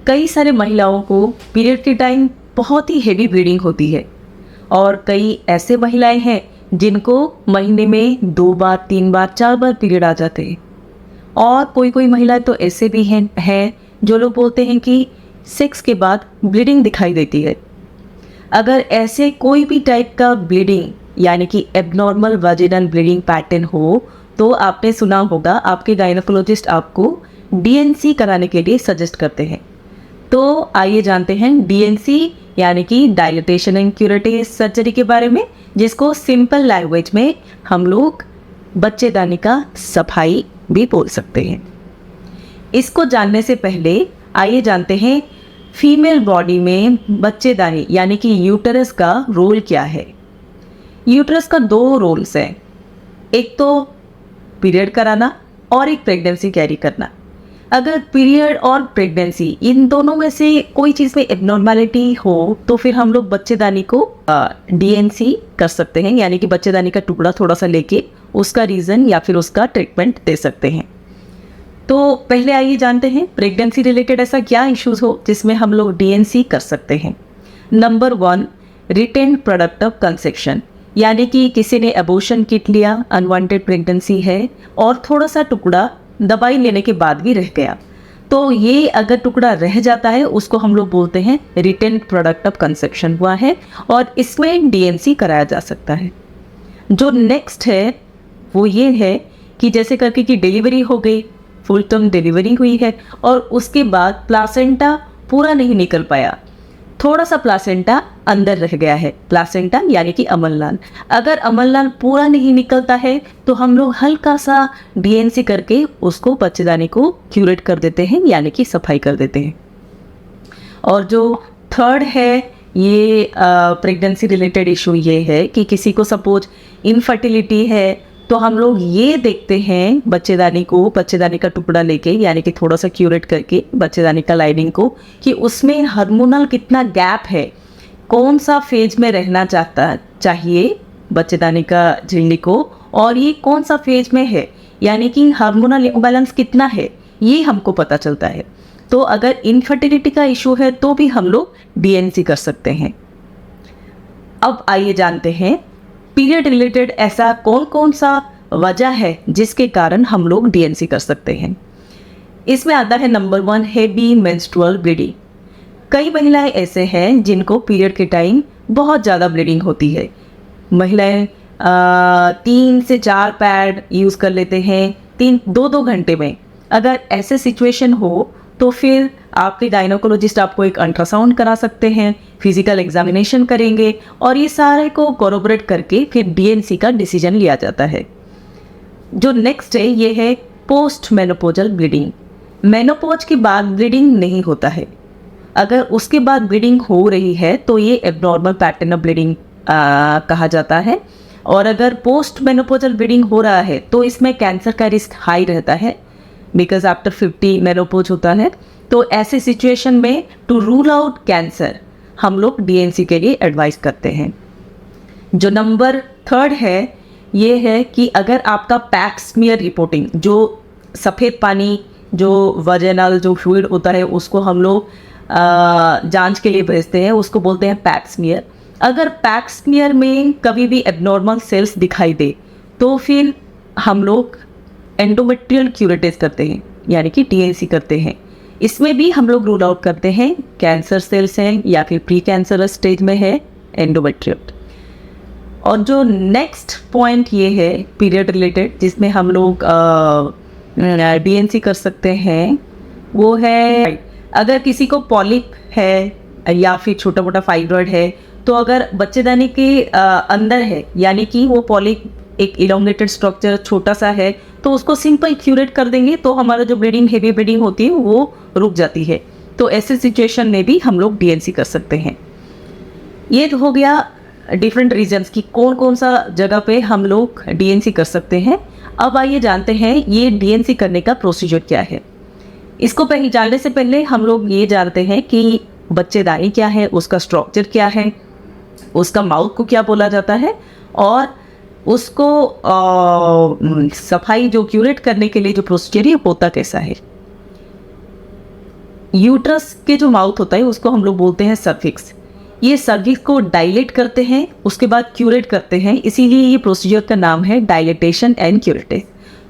कई सारे महिलाओं को पीरियड के टाइम बहुत ही हेवी ब्लीडिंग होती है और कई ऐसे महिलाएं हैं जिनको महीने में 2 बार 3 बार 4 बार पीरियड आ जाते हैं। और कोई महिलाएं तो ऐसे भी हैं जो लोग बोलते हैं कि सेक्स के बाद ब्लीडिंग दिखाई देती है। अगर ऐसे कोई भी टाइप का ब्लीडिंग यानी कि एबनॉर्मल वाजिनल ब्लीडिंग पैटर्न हो तो आपने सुना होगा आपके गायनेकोलॉजिस्ट आपको डीएनसी कराने के लिए सजेस्ट करते हैं। तो आइए जानते हैं डीएनसी यानी कि डायलिटेशन एंड क्यूरेटिव सर्जरी के बारे में, जिसको सिंपल लैंग्वेज में हम लोग बच्चेदानी का सफाई भी बोल सकते हैं। इसको जानने से पहले आइए जानते हैं फीमेल बॉडी में बच्चेदानी यानी कि यूटरस का रोल क्या है। यूटरस का 2 रोल्स हैं, एक तो पीरियड कराना और एक प्रेगनेंसी कैरी करना। अगर पीरियड और प्रेगनेंसी इन दोनों में से कोई चीज़ में एबनॉर्मैलिटी हो तो फिर हम लोग बच्चेदानी को डीएनसी कर सकते हैं, यानी कि बच्चेदानी का टुकड़ा थोड़ा सा लेके उसका रीज़न या फिर उसका ट्रीटमेंट दे सकते हैं। तो पहले आइए जानते हैं प्रेगनेंसी रिलेटेड ऐसा क्या इश्यूज हो जिसमें हम लोग डीएनसी कर सकते हैं। Number 1, retained product of conception, यानी कि किसी ने अबॉर्शन किट लिया, अनवांटेड प्रेगनेंसी है और थोड़ा सा टुकड़ा दवाई लेने के बाद भी रह गया, तो ये अगर टुकड़ा रह जाता है उसको हम लोग बोलते हैं रिटेन्ड प्रोडक्ट ऑफ कंसेप्शन हुआ है और इसमें डीएनसी कराया जा सकता है। जो नेक्स्ट है वो ये है कि जैसे करके कि डिलीवरी हो गई, फुल टर्म डिलीवरी हुई है और उसके बाद प्लासेंटा पूरा नहीं निकल पाया, थोड़ा सा प्लासेंटा अंदर रह गया है, प्लासेंटा यानी कि अमलनाल। अगर अमलनाल पूरा नहीं निकलता है तो हम लोग हल्का सा डीएनसी करके उसको बच्चेदानी को क्यूरेट कर देते हैं, यानी कि सफाई कर देते हैं। और जो थर्ड है ये प्रेगनेंसी रिलेटेड इशू ये है कि किसी को सपोज इनफर्टिलिटी है तो हम लोग ये देखते हैं बच्चेदानी का टुकड़ा लेके, यानी कि थोड़ा सा क्यूरेट करके बच्चेदानी का लाइनिंग को, कि उसमें हार्मोनल कितना गैप है, कौन सा फेज में रहना चाहिए बच्चेदानी का झिल्ली को और ये कौन सा फेज में है, यानी कि हार्मोनल इम्बैलेंस कितना है, ये हमको पता चलता है। तो अगर इनफर्टिलिटी का इशू है तो भी हम लोग डीएनसी कर सकते हैं। अब आइए जानते हैं पीरियड रिलेटेड ऐसा कौन सा वजह है जिसके कारण हम लोग डीएनसी कर सकते हैं। इसमें आता है नंबर 1, हेवी मेंस्ट्रुअल ब्लीडिंग। कई महिलाएं ऐसे हैं जिनको पीरियड के टाइम बहुत ज़्यादा ब्लीडिंग होती है। महिलाएं 3 से 4 पैड यूज़ कर लेते हैं 2 घंटे में। अगर ऐसे सिचुएशन हो तो फिर आपके गायनेकोलॉजिस्ट आपको एक अल्ट्रासाउंड करा सकते हैं, फिजिकल एग्जामिनेशन करेंगे और ये सारे को कोरोबरेट करके फिर डीएनसी का डिसीजन लिया जाता है। जो नेक्स्ट है ये है पोस्ट मेनोपोजल ब्लीडिंग। मेनोपोज के बाद ब्लीडिंग नहीं होता है, अगर उसके बाद ब्लीडिंग हो रही है तो ये एबनॉर्मल पैटर्न ऑफ ब्लीडिंग कहा जाता है। और अगर पोस्ट मेनोपोजल ब्लीडिंग हो रहा है तो इसमें कैंसर का रिस्क हाई रहता है, बिकॉज आफ्टर 50 मेनोपोज होता है। तो ऐसे सिचुएशन में टू रूल आउट कैंसर हम लोग डीएनसी के लिए एडवाइस करते हैं। जो नंबर 3 है ये है कि अगर आपका पैक स्मीयर रिपोर्टिंग, जो सफ़ेद पानी जो वजेनल जो फ्लूइड होता है उसको हम लोग जांच के लिए भेजते हैं, उसको बोलते हैं पैक स्मीयर। अगर पैक स्मीयर में कभी भी एबनॉर्मल सेल्स दिखाई दे तो फिर हम लोग एंडोमेट्रियल क्यूरेटिव करते हैं, यानी कि डीएनसी करते हैं। इसमें भी हम लोग रूल आउट करते हैं कैंसर सेल्स हैं या फिर प्री कैंसरस स्टेज में है एंडोमेट्रियल। और जो नेक्स्ट पॉइंट ये है पीरियड रिलेटेड जिसमें हम लोग डीएनसी कर सकते हैं वो है अगर किसी को पॉलिप है या फिर छोटा मोटा फाइब्रॉइड है, तो अगर बच्चेदानी के अंदर है यानी कि वो पॉलिप एक इलोंगेटेड स्ट्रक्चर छोटा सा है तो उसको सिंपल क्यूरेट कर देंगे तो हमारा जो ब्लीडिंग हेवी ब्लीडिंग होती है वो रुक जाती है। तो ऐसे सिचुएशन में भी हम लोग डीएनसी कर सकते हैं। ये तो हो गया डिफरेंट रीजंस की कौन सा जगह पे हम लोग डीएनसी कर सकते हैं। अब आइए जानते हैं ये डीएनसी करने का प्रोसीजर क्या है। इसको जानने से पहले हम लोग ये जानते हैं कि बच्चेदानी क्या है, उसका स्ट्रक्चर क्या है, उसका माउथ को क्या बोला जाता है और उसको सफाई जो क्यूरेट करने के लिए जो प्रोसीजर है होता कैसा है। यूट्रस के जो माउथ होता है उसको हम लोग बोलते हैं सर्विक्स। ये सर्विक्स को डायलेट करते हैं, उसके बाद क्यूरेट करते हैं, इसीलिए ये प्रोसीजर का नाम है डायलेटेशन एंड क्यूरेटिव।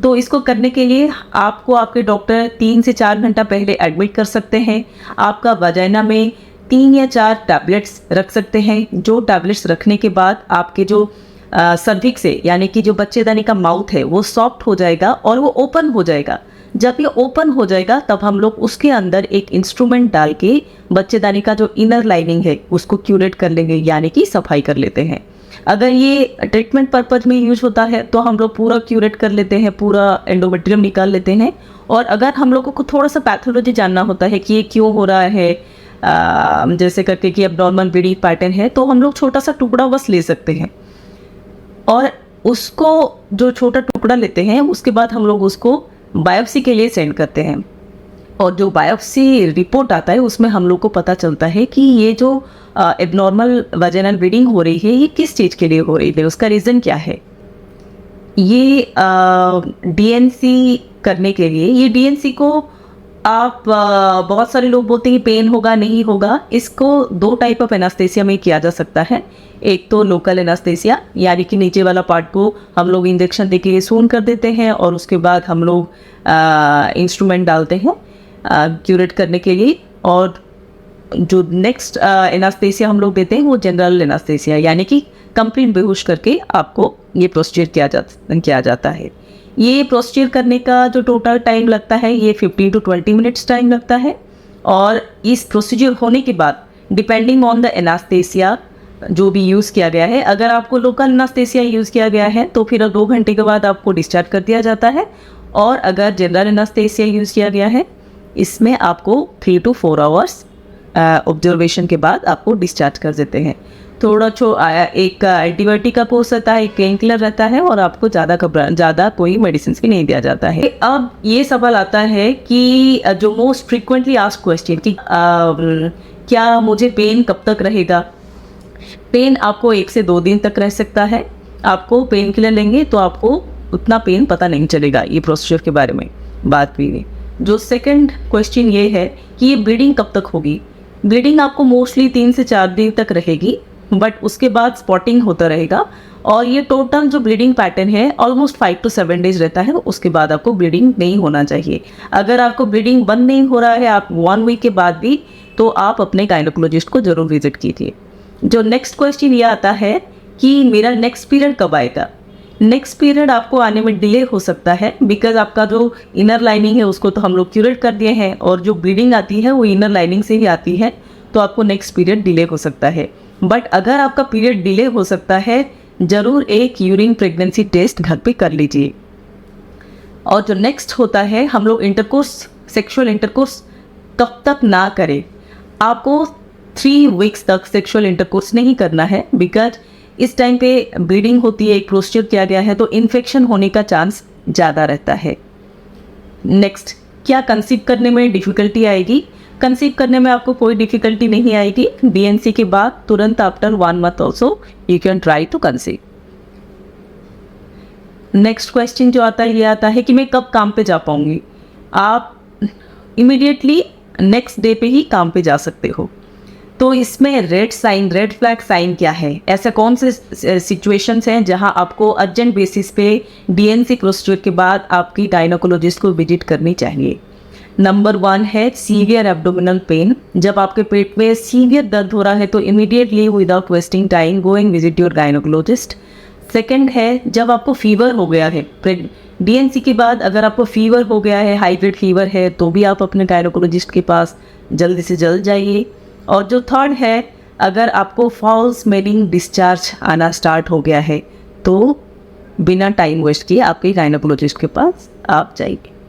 तो इसको करने के लिए आपको आपके डॉक्टर 3 से 4 घंटा पहले एडमिट कर सकते हैं। आपका वजाइना में 3 या 4 टैबलेट्स रख सकते हैं। जो टैबलेट्स रखने के बाद आपके जो सर्विक्स है यानी कि जो बच्चेदानी का माउथ है वो सॉफ्ट हो जाएगा और वो ओपन हो जाएगा। जब ये ओपन हो जाएगा तब हम लोग उसके अंदर एक इंस्ट्रूमेंट डाल के बच्चेदानी का जो इनर लाइनिंग है उसको क्यूरेट कर लेंगे यानी कि सफाई कर लेते हैं। अगर ये ट्रीटमेंट पर्पज में यूज होता है तो हम लोग पूरा क्यूरेट कर लेते हैं, पूरा एंडोमेट्रियम निकाल लेते हैं। और अगर हम लोगों को थोड़ा सा पैथोलॉजी जानना होता है कि ये क्यों हो रहा है, जैसे करके कि एब्नॉर्मल ब्लीडिंग पैटर्न है, तो हम लोग छोटा सा टुकड़ा बस ले सकते हैं और उसको जो छोटा टुकड़ा लेते हैं उसके बाद हम लोग उसको बायोप्सी के लिए सेंड करते हैं। और जो बायोप्सी रिपोर्ट आता है उसमें हम लोग को पता चलता है कि ये जो एब्नॉर्मल वजाइनल ब्लीडिंग हो रही है ये किस चीज़ के लिए हो रही है, उसका रीज़न क्या है। ये डीएनसी करने के लिए, ये डीएनसी को आप बहुत सारे लोग बोलते हैं पेन होगा नहीं होगा, इसको 2 टाइप ऑफ एनास्थेसिया में किया जा सकता है। एक तो लोकल एनास्थेसिया यानी कि नीचे वाला पार्ट को हम लोग इंजेक्शन देके सून कर देते हैं और उसके बाद हम लोग इंस्ट्रूमेंट डालते हैं क्यूरेट करने के लिए। और जो नेक्स्ट एनास्थेसिया हम लोग देते हैं वो जनरल एनास्थेसिया यानी कि कंप्लीट बेहोश करके आपको ये प्रोसीजर किया जाता है। ये प्रोसीजर करने का जो टोटल टाइम लगता है ये 15 to 20 मिनट्स टाइम लगता है। और इस प्रोसीजर होने के बाद डिपेंडिंग ऑन द एनास्थेसिया जो भी यूज़ किया गया है, अगर आपको लोकल एनास्थेसिया यूज़ किया गया है तो फिर 2 घंटे के बाद आपको डिस्चार्ज कर दिया जाता है। और अगर जनरल एनास्थेसिया यूज़ किया गया है इसमें आपको 3 to 4 आवर्स ऑब्जर्वेशन के बाद आपको डिस्चार्ज कर देते हैं। थोड़ा एक एंटीबायोटिक का कोर्स रहता है, एक पेन किलर रहता है और आपको ज़्यादा कोई मेडिसिन भी नहीं दिया जाता है। अब ये सवाल आता है कि जो मोस्ट फ्रीक्वेंटली आस्क्ड क्वेश्चन कि क्या मुझे पेन कब तक रहेगा। पेन आपको 1 से 2 दिन तक रह सकता है। आपको पेन किलर लेंगे तो आपको उतना पेन पता नहीं चलेगा। ये प्रोसीजर के बारे में बात भी नहीं। जो सेकंड क्वेश्चन ये है कि ये ब्लीडिंग कब तक होगी। ब्लीडिंग आपको मोस्टली 3 से 4 दिन तक रहेगी, बट उसके बाद स्पॉटिंग होता रहेगा। और ये टोटल जो ब्लीडिंग पैटर्न है ऑलमोस्ट 5 to 7 डेज रहता है। उसके बाद आपको ब्लीडिंग नहीं होना चाहिए। अगर आपको ब्लीडिंग बंद नहीं हो रहा है आप 1 वीक के बाद भी, तो आप अपने गायनोकोलॉजिस्ट को जरूर विजिट कीजिए। जो नेक्स्ट क्वेश्चन ये आता है कि मेरा नेक्स्ट पीरियड कब आएगा। नेक्स्ट पीरियड आपको आने में डिले हो सकता है बिकॉज आपका जो इनर लाइनिंग है उसको तो हम लोग क्यूरेट कर दिए हैं और जो ब्लीडिंग आती है वो इनर लाइनिंग से ही आती है, तो आपको नेक्स्ट पीरियड डिले हो सकता है। बट अगर आपका पीरियड डिले हो सकता है ज़रूर एक यूरिन प्रेगनेंसी टेस्ट घर पे कर लीजिए। और जो नेक्स्ट होता है हम लोग सेक्सुअल इंटरकोर्स कब तक ना करें। आपको 3 वीक्स तक सेक्सुअल इंटरकोर्स नहीं करना है बिकॉज इस टाइम पे ब्लीडिंग होती है, एक प्रोसीजर किया गया है तो इन्फेक्शन होने का चांस ज़्यादा रहता है। नेक्स्ट, क्या कंसीव करने में डिफ़िकल्टी आएगी। कंसीव करने में आपको कोई डिफ़िकल्टी नहीं आएगी। डीएनसी के बाद तुरंत after 1 month also you can try to conceive. Next question जो आता है ये आता है कि मैं कब काम पे जा पाऊँगी। आप इमीडिएटली नेक्स्ट डे पे ही काम पे जा सकते हो। तो इसमें रेड फ्लैग साइन क्या है, ऐसे कौन से सिचुएशंस हैं जहां आपको अर्जेंट बेसिस पे डीएनसी प्रोसीजर के बाद आपकी गायनोकोलॉजिस्ट को विजिट करनी चाहिए। नंबर 1 है सीवियर एब्डोमिनल पेन। जब आपके पेट में सीवियर दर्द हो रहा है तो immediately without wasting time go and visit your gynaecologist. Second है जब आपको फीवर हो गया है, डीएनसी के बाद अगर आपको फीवर हो गया है, हाई ग्रेड फीवर है, तो भी आप अपने गायनोकोलॉजिस्ट के पास जल्दी से जल्द जाइए। और जो थर्ड है अगर आपको फाउल स्मेलिंग डिस्चार्ज आना स्टार्ट हो गया है तो बिना टाइम वेस्ट किए आपके गायनोकोलॉजिस्ट के पास आप जाइए।